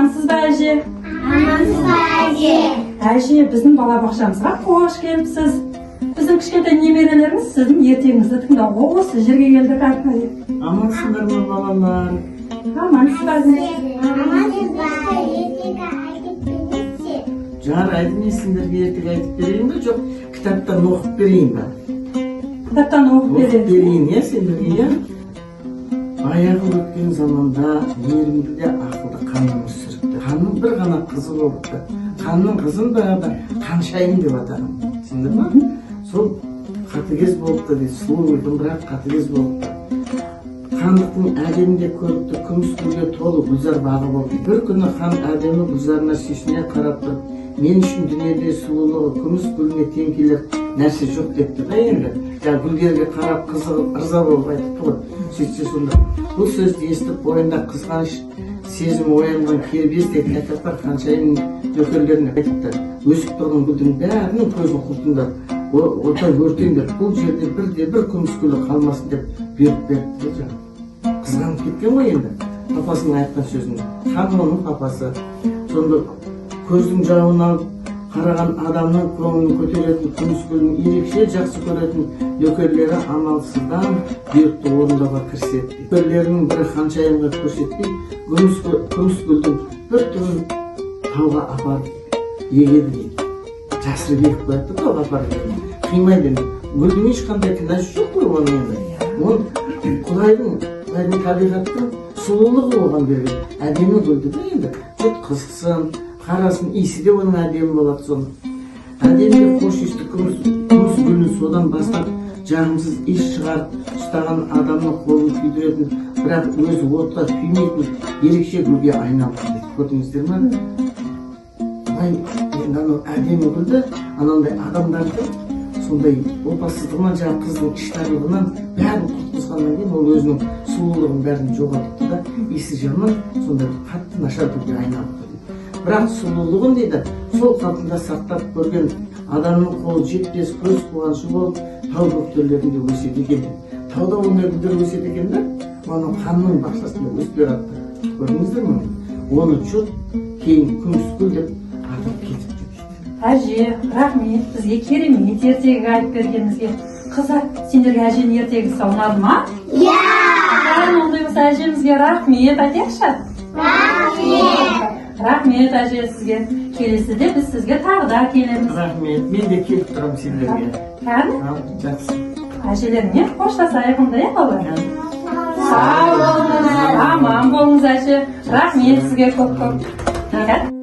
Амансыз ба әже? Амансыз ба әже? Әже, біздің балабақшамызға қош келіпсіз. Біздің кішкентай немерелеріңіз сіздің ертеңіңізді тыңдауға осы жерге келдік арнайы. Амансыздар ма балалар? Амансыз ба әже? Амансыз ба ертегі айтып бересіз? Жарайды, мен сендерге ертегі айтып берейін бе, жоқ кітаптан оқып берейін бе? Кітаптан оқып берейін. Иә, сендерге, иә? Баяғы өткен заманда мейірімді де ақылды хан өмір сүріпті. Ханның бір ғана қызы болыпты. Ханның қызын да Қаншайым деп атаған. Түсіндің ба? Сол қатыгез болыпты дейді, сұлу өлдім, бірақ қатыгез болыпты. Хандықтың әдемінде көрікті күміс гүлге толы гүлзар бағы болды. Bir күні хан әдемі гүлзарына сүйсіне қарап тұрып, мен үшін дүниеде сұлулығы күміс гүліне тең келер нәрсе жоқ депті да енді. Гүлдерге қарап қызығып, ырза болып айтыпты ғой. Сөйтсе сонда бұл сөзді естіп бойында қызғаныш сезім оянған кербездей тәкаппар Қаншайым нөкерлеріне айтыпты. Өсіп тұрған гүлдің бәрінің көзін құртыңдар, отан өртеңдер, бұл жерде бірде-бір күміс гүлі қалмасын деп бұйрық беріпті. Қызғанып кеткен ғой енді папасының айтқан сөзін. Хан оның папасы. Сонда көздің жауын алып қараған адамның көңілін көтеретін күміс гүлін ерекше жақсы көретін нөкерлері амалсыздан бұйрықты орындауға кіріседі. Нөкерлерінің бірі Қаншайымға көрсетпей, күміс гүлдің бір түрін тауға апарып егеді дейді. Жасырып егіп қояды тауға апарып егеді. Қимайды енді. Гүлдің ешқандай кінәсі жоқ қой оның енді. Оның Құдайдың табиғаттың сұлулығы оған берген. Әдемі гүлді де енді. Жұрт қызықсын, қарасын, иісі де оның әдемі болады соны. Әдемі қош иісті күміс гүлін содан бастап жағымсыз иіс шығарып ұстаған адамның қолын күйдіретін, бірақ өзі отқа күймейтін ерекше гүлге айналды. Көрдіңіздер ме? Енді анау әдемі гүлді, анандай адамдарды сондай опасыздығынан, жаңа қыздың іштарлығынан бәрін құртқызғаннан кейін ол өзінің сұлулығын бәрін жоғалтыпты да, иісі жаман, сондай қатты нашар гүлге айналыпты дейді. Бірақ сұлулығын дейді, сол қалпында сақтап көрген адамның қолы жетпес көз қуанышы болып, тау бөктерінде өседі екен. Тауда ондай гүлдер өседі екен да, оның ханның бақшасында өсіп жатты. Көрдіңіздер ме? Оны жұрт кейін күміс гүл деп атап кетіпті. Әже, рахмет, бізге керемет ертегі айтып бергеніңізге. Қыздар, сендерге әженің ертегісі ұнады ма? Иә! Ондай болса әжемізге рахмет айтайықшы. Рахмет! Рахмет әже сізге. Келесіде біз сізге тағы да келеміз. Рахмет, мен де келіп тұрам сендерге. Кәдімгі? Жақсы. Әжелермен қоштасайық онда, балалар? Сау болыңыз! Аман болыңыз әже. Рахмет сізге көп-көп.